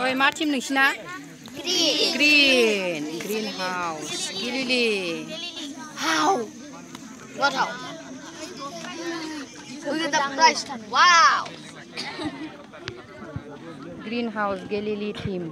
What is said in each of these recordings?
Oi, मा team नोंसिना? Green house. Lily. How? What how? Look at the price tag. Wow. Greenhouse Galilee team.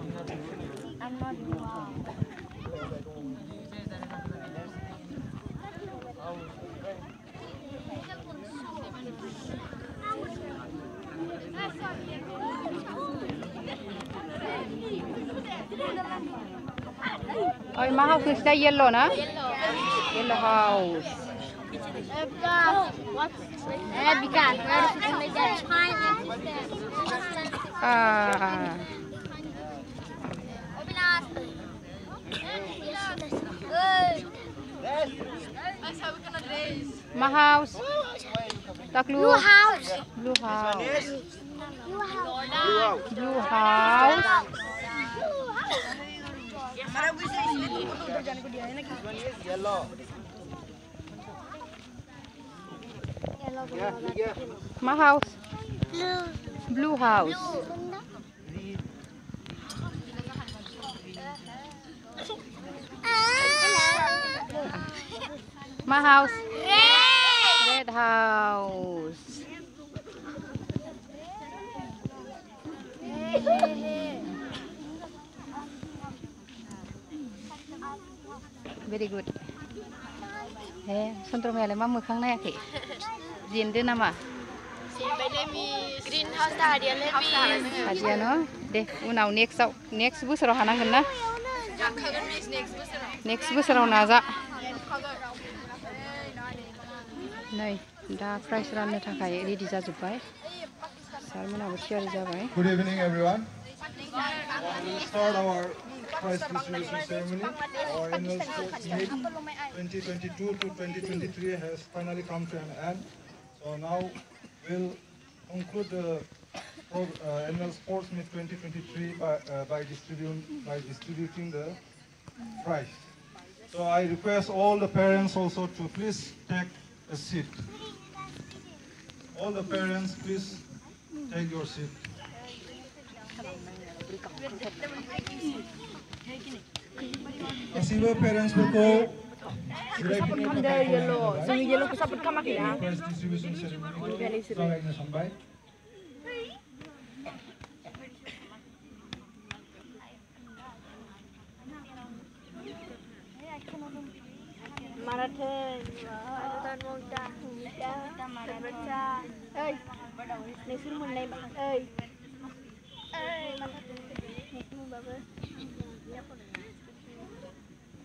Oh, my house is the yellow, na? Yellow house. What? Because Ah. My house. Blue house. Blue house. Blue house. Yellow. My house. Blue house. My house. Red house. Very good. Hey, Sondromयालाय मा मोखां नायाखै? जेनदो नामा? Greenhouse दा हादिया न' दे उनाव next बोसोराव हानांगोन ना? नेक्स्ट बोसोराव नाजा। नै दा प्राइस राननो थाखाय रेडि जाजोब्बाय। सारमोनाबो थियारि जाबाय। Good evening, everyone. We start our prize distribution ceremony. Our annual sports meet 2022 to 2023 has finally come to an end. So now we'll conclude the annual sports meet 2023 by distributing the prize. So I request all the parents also to please take a seat. All the parents, please take your seat. Kasihlah parents berko. yellow kesaput kamak ya. Prize distribution ceremony sampai. Marathon. Nesur mulai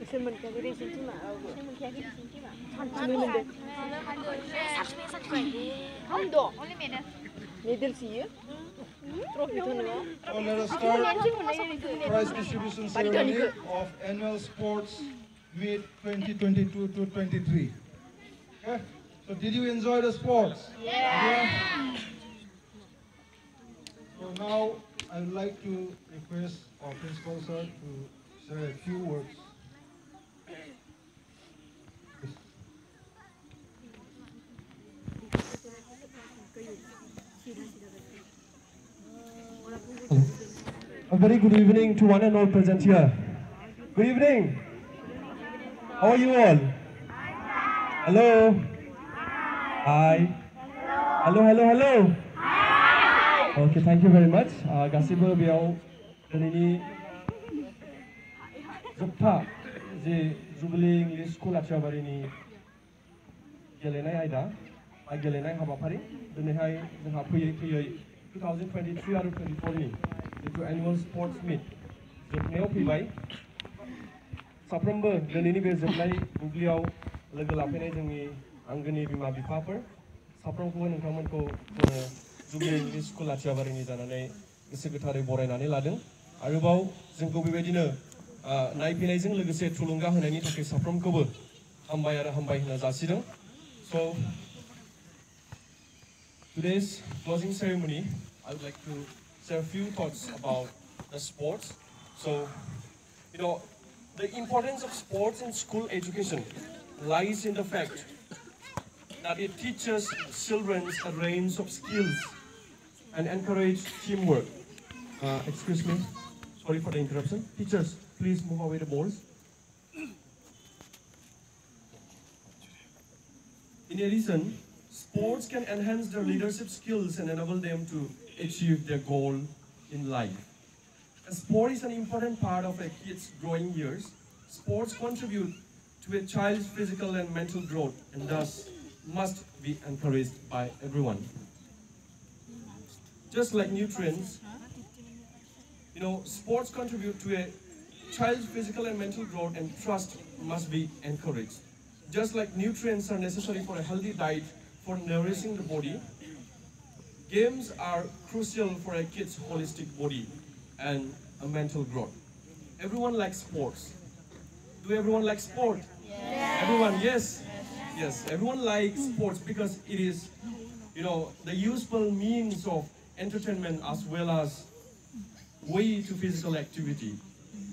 So let us start prize distribution ceremony of annual sports meet 2022 to 23. Okay? So did you enjoy the sports? Yeah. So now I would like to request our principal sir to say a few words. A very good evening to one and all present here. Good evening. How are you all? Hello. Hi. Hello. Okay, thank you very much. Gasibo biao जोबथा जे jubilee English school आथियाबारिनि गेलेनाय आयदा बा गेलेनाय हाबाफारि दिनैहाय जोंहा फैयै 2023 आरो 24 नि जितु एनुअल स्पर्ट्स मीट जोबनायाव फैबाय साफ्रोमबो दिनैनि बे जोबनाय बुब्लियाव लोगो लाफैनाय जोंनि आंगोनि बिमा बिफाफोर साफ्रोमखौबो नोंथांमोनखौ जोङो जुबिली इंलिश स्कुल आथियाबारिनि जानानै गोसो गोथारै बरायनानै लादों आरोबाव जोंखौ बेबायदिनो नायफैनायजों लोगोसे थुलुंगा होनायनि थाखाय साफ्रोमखौबो हामबाय आरो हामबाय होनना जासिदों. So today's closing ceremony, I would like to share a few thoughts about the sports. So, you know, the importance of sports in school education lies in the fact that it teaches children a range of skills and encourage teamwork. Excuse me, sorry for the interruption. Teachers, please move away the balls. In addition, sports can enhance their leadership skills and enable them to achieve their goal in life. As sport is an important part of a kid's growing years, sports contribute to a child's physical and mental growth and thus must be encouraged by everyone. Just like nutrients, you know, sports contribute to a child's physical and mental growth and trust must be encouraged. Just like nutrients are necessary for a healthy diet for nourishing the body, games are crucial for a kid's holistic body and a mental growth. Everyone likes sports. Do everyone like sport? Yes. Everyone, yes? Yes, everyone likes sports because it is, you know, the useful means of entertainment as well as way to physical activity.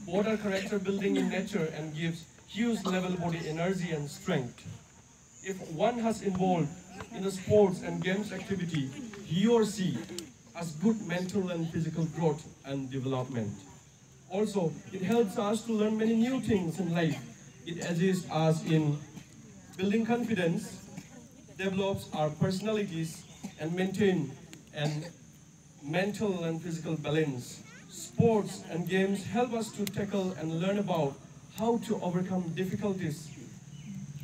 Both are character building in nature and gives huge level body energy and strength. If one has involved in the sports and games activity, he or she has good mental and physical growth and development. Also, it helps us to learn many new things in life. It assists us in building confidence, develops our personalities, and maintain an mental and physical balance. Sports and games help us to tackle and learn about how to overcome difficulties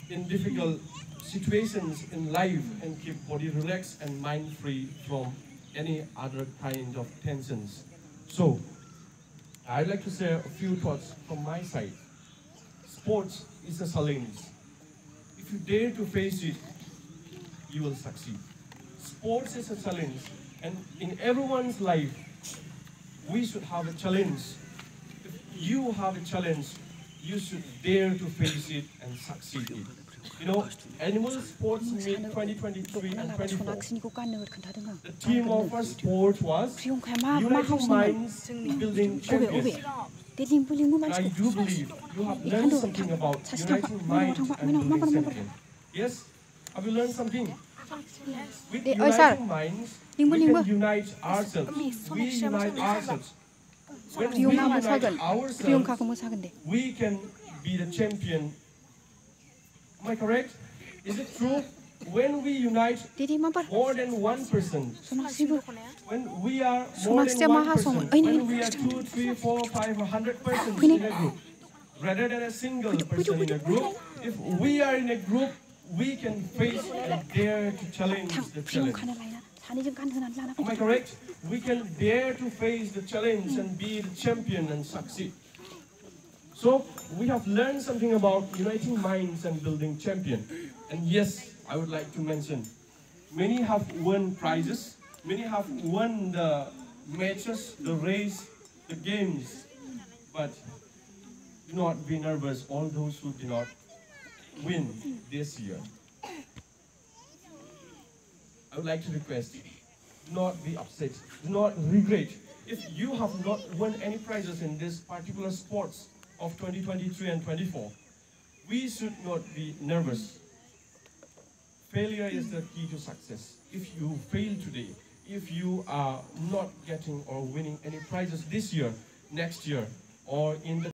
in difficult situations in life and keep body relaxed and mind free from any other kind of tensions. So, I'd like to share a few thoughts from my side. Sports is a challenge. If you dare to face it, you will succeed. Sports is a challenge, and in everyone's life, we should have a challenge. If you have a challenge, you should dare to face it and succeed it. You know, Animal Sports Meet 2023 and 24. The theme of our sport was Uniting Minds, Building Champions. And I do believe you have learned something about uniting minds and building champions. Yes? Have you learned something? With uniting minds, we can unite ourselves. We unite ourselves. When we unite ourselves, we can be the champion. Am I correct? Is it true? When we unite more than one person, when we are more than one person, when we are 2, 3, 4, 5, 100 persons in a group, rather than a single person in a group, if we are in a group, we can face and dare to challenge the challenge. Am I correct? We can dare to face the challenge and be the champion and succeed. So we have learned something about uniting minds and building champion. And yes, I would like to mention, many have won prizes, many have won the matches, the race, the games, but do not be nervous, all those who did not win this year. I would like to request, do not be upset, do not regret. If you have not won any prizes in this particular sports of 2023 and 24, we should not be nervous. Failure is the key to success. If you fail today, if you are not getting or winning any prizes this year, next year, or in the